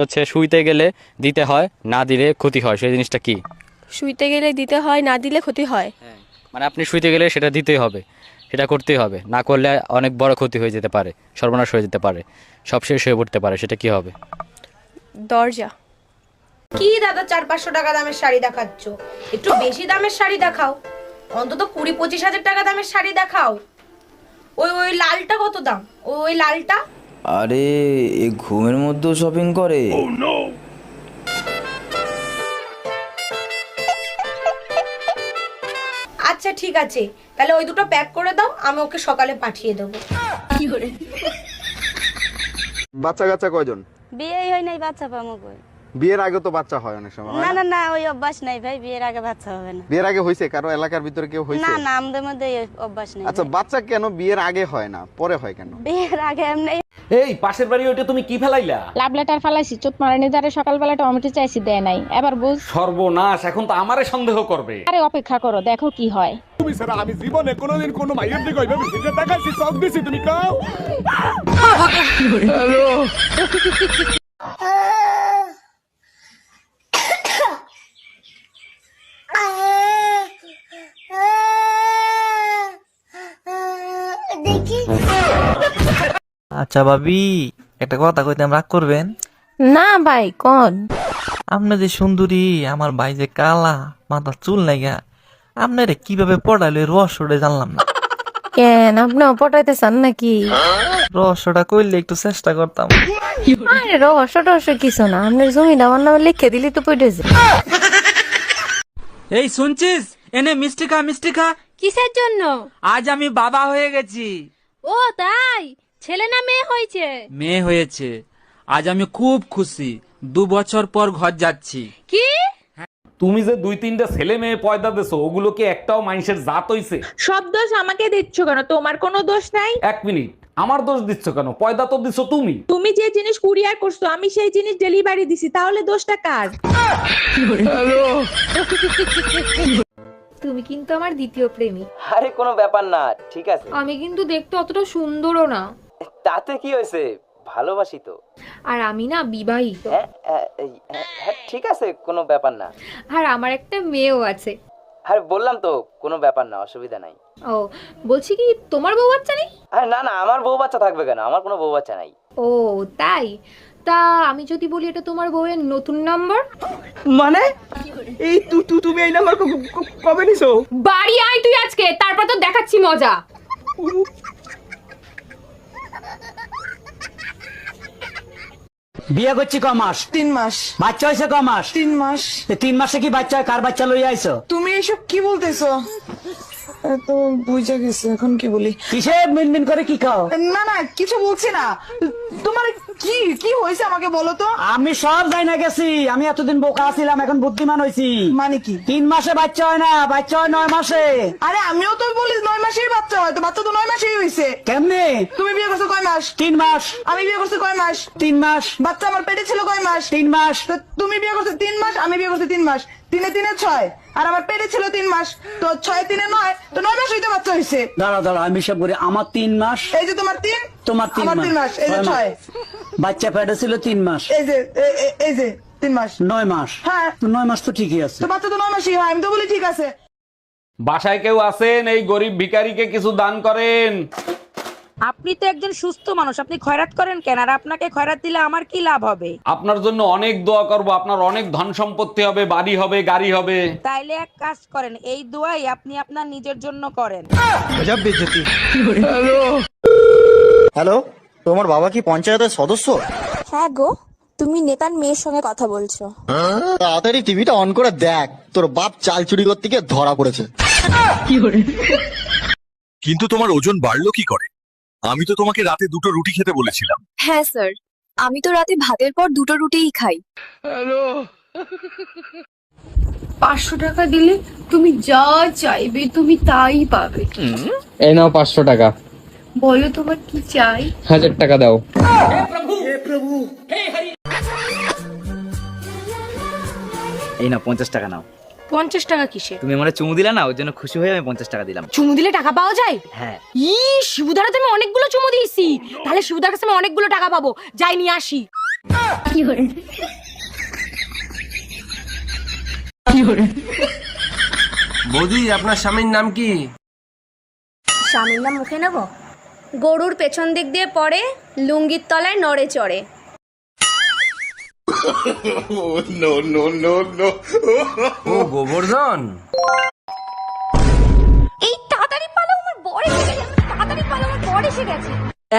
হচ্ছে শুইতে গেলে দিতে হয়, না দিলে ক্ষতি হয়, সেই জিনিসটা কি? শুইতে গেলে দিতে হয়, না দিলে ক্ষতি হয়। মানে আপনি শুইতে গেলে সেটা দিতেই হবে, সেটা করতেই হবে, না করলে অনেক বড় ক্ষতি হয়ে যেতে পারে, সর্বনাশ হয়ে যেতে পারে, সব শেষ হয়ে পড়তে পারে, সেটা কি হবে? দরজা। কি দাদা 400-500 টাকা দামের শাড়ি দেখাচ্ছ? একটু বেশি দামের শাড়ি দেখাও, অন্তত 20-25 হাজার টাকা দামের শাড়ি দেখাও। ওই ওই লালটা কত দাম? ওই লালটা? আরে এ ঘুমের মধ্যেও শপিং করে? আচ্ছা ঠিক আছে, তাহলে ওই দুটো প্যাক করে দাও, আমি ওকে সকালে পাঠিয়ে দেবো। বাচ্চা কাচ্চা কয়জন? বিয়েই হয় নাই, বাচ্চা পাবো কই? বিয়ের আগে তো বাচ্চা হয় অনেক সময়, না না না, ওই অভ্যাস নাই ভাই, বিয়ের আগে বাচ্চা হবে না। বিয়ের আগে হয়েছে কারো এলাকার ভিতরে কেউ হয়েছে? না না, আমাদের মধ্যে এই অভ্যাস নেই। আচ্ছা বাচ্চা কেন বিয়ের আগে হয় না, পরে হয় কেন? বিয়ের আগে এমনি। এই পাশের বাড়ি ওইটা তুমি কি ফেলাইলা? লাভ লেটার ফালাইছি, চোট মারানি দ্বারে সকালবেলা টমেটো চাইছি, দেয় নাই, এবার বুঝ। সর্বনাশ, এখন তো আমারে সন্দেহ করবে। আরে অপেক্ষা করো, দেখো কি হয়। তুমি স্যার আমি জীবনে কোনোদিন কোনো মাইয়ের দিকে ওইভাবে ফিরে তাকাইছি, চোখ দিছি, তুমি কাও। আচ্ছা ভাবি, একটা কথা কইতাম, রাগ করবেন? না ভাই, কোন? আপনি যে সুন্দরী, আমার ভাই যে কালা, মাথা চুল নাইগা, আপনারে কিভাবে পড়াইলো এই রহস্যটা জানলাম না। কেন, আপনিও পটাইতে চান নাকি? রহস্যটা কইলে একটু চেষ্টা করতাম। আরে রহস্য কিছু না, আপনার জমিটা আমার নামে লিখে দিলি তো পড়ে যায়। এই শুনছিস, এনে মিষ্টি খা, মিষ্টি খা। কিসের জন্য? আজ আমি বাবা হয়ে গেছি। ও তাই? ছেলে না মেয়ে হয়েছে? মেয়ে হয়েছে। আজ আমি খুব খুশি, 2 বছর পর ঘর যাচ্ছি। কি? তুমি যে 2-3টা ছেলে মেয়ে পয়দা দেছো, ওগুলো কি একটাও মানুষের জাত হইছে? সব দোষ আমাকে দিচ্ছ কেন? তোমার কোনো দোষ নাই। 1 মিনিট, আমার দোষ দিচ্ছ কেন? পয়দা তো দিছো তুমি। তুমি যে জিনিস কুরিয়ার করছো, আমি সেই জিনিস ডেলিভারি দিছি, তাহলে দোষটা কার? তুমি কিন্তু আমার দ্বিতীয় প্রেমিক। আরে কোনো ব্যাপার না, ঠিক আছে। আমি কিন্তু দেখতে অতটা সুন্দরও না। তাতে কি হয়েছে, ভালোবাসি তো। আর আমি না বিবাহিত। ঠিক আছে, কোনো ব্যাপার না। আর আমার একটা মেয়েও আছে। আরে বললাম তো, কোনো ব্যাপার না, অসুবিধা নাই। ও, বলছি কি তোমার বউ বাচ্চা নেই? আরে না না, আমার বউ বাচ্চা থাকবে কেন? আমার কোনো বউ বাচ্চা নাই। ও তাই? তা আমি যদি বলি এটা তোমার বউয়ের নতুন নাম্বার? মানে এই তুমি এই নাম্বার কবে নিছো? বাড়ি আয় তুই আজকে, তারপর তো দেখাচ্ছি মজা। বিয়ে করছি ক মাস? 3 মাস। বাচ্চা হয়েছে ক মাস? 3 মাস। 3 মাসে কি বাচ্চা হয়? কার বাচ্চা লইয়া আইছো? তুমি এসব কি বলতেছো? তো বুঝা গেছে, এখন কি বলি? কিসে মিনমিন করে কি খাও? না না, কিছু বলছি না। তোমার কি কি হয়েছে আমাকে বলো তো। আমি সব যাই না গেছি, আমি এতদিন বোকা ছিলাম, এখন বুদ্ধিমান হয়েছি। মানে কি? 3 মাসে বাচ্চা হয় না, বাচ্চা হয় 9 মাসে। আরে আমিও তো বলি 9 মাসেই বাচ্চা হয়, তো বাচ্চা তো 9 মাসেই হয়েছে। কেমনে? তুমি বিয়ে করছো কয় মাস? 3 মাস। আমি বিয়ে করছি কয় মাস? 3 মাস। বাচ্চা আমার পেটে ছিল কয় মাস? 3 মাস। তো তুমি বিয়ে করছো 3 মাস, আমি বিয়ে করছি 3 মাস। 3 এ 6, আর আমার পেটে ছিল 3 মাস, তো 6 3 এ 9, তো 9 মাস হইতে বাচ্চা হয়েছে। দাঁড়া দাঁড়া, আমি সব করি। আমার 3 মাস। এই যে তোমার 3, তোমার 3 আমার 3 মাস, এই যে 6। বাচ্চা পেটে ছিল 3 মাস। এই যে এই যে 3 মাস। 9 মাস। হ্যাঁ। তো 9 মাস তো ঠিকই আছে। তো বাচ্চা তো 9 মাসই হয়, আমি তো বলি ঠিক আছে। বাসায় কেউ আছেন? এই গরিব ভিখারিকে কিছু দান করেন। আপনি তো একজন সুস্থ মানুষ, আপনি খয়রাত করেন কেন? আর আপনাকে খয়রাত দিলে আমার কি লাভ হবে? আপনার জন্য অনেক দোয়া করব, আপনার অনেক ধন সম্পত্তি হবে, বাড়ি হবে, গাড়ি হবে। তাইলে এক কাজ করেন, এই দোয়াই আপনি আপনার নিজের জন্য করেন। হ্যালো, তোমার বাবা কি পঞ্চায়েতের সদস্য? হ্যাঁ গো, তুমি নেতার মেয়ের সঙ্গে কথা বলছো। তাড়াতাড়ি টিভিটা অন করে দেখ, তোর বাপ চাল চুরি করতে গিয়ে ধরা পড়েছে। কিন্তু তোমার ওজন বাড়লো কি করে? আমি তো তোমাকে রাতে 2টো রুটি খেতে বলেছিলাম। হ্যাঁ স্যার, আমি তো রাতে ভাতের পর 2টো রুটিই খাই। 500 টাকা দিলে তুমি যা চাইবে তুমি তাই পাবে। এই নাও 500 টাকা। বলো তোমার কি চাই? 1000 টাকা দাও। এই না 50 টাকা নাও। 50 টাকা কিসে? তুমি আমার চুমু দিলা না, ওর জন্য খুশি হয়ে আমি 50 টাকা দিলাম। চুমু দিলে টাকা পাওয়া যায়? হ্যাঁ। শিবুদার তো আমি অনেকগুলো চুমু দিয়েছি, তাহলে শিবুদার কাছে আমি অনেকগুলো টাকা পাবো। যাই নিয়ে আসি। বৌদি আপনার স্বামীর নাম কি? স্বামীর নাম মুখে নেব? গরুর পেছন দিক দিয়ে পড়ে, লুঙ্গির তলায় নড়ে চড়ে। ও গোবর্ধন। এই তাড়াতাড়ি পালাও, আমার বর এসে গেছে। তাড়াতাড়ি পালাও, আমার বর এসে গেছে।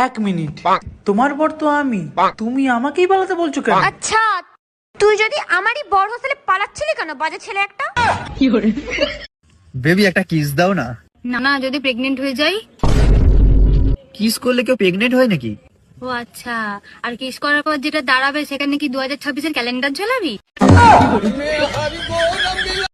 1 মিনিট, তোমার বর তো আমি, তুমি আমাকেই পালাতে বলছো কেন? আচ্ছা, তুই যদি আমারই বর হোস্টেলে পালাচ্ছিলি কেন, বাজে ছেলে একটা? বেবি একটা কিস দাও না। না না, যদি প্রেগনেন্ট হয়ে যাই? কিস করলে কেউ প্রেগনেন্ট হয় নাকি? ও আচ্ছা, আর কিস করার পর যেটা দাঁড়াবে সেখানে কি 2026-এর ক্যালেন্ডার ঝোলাবি?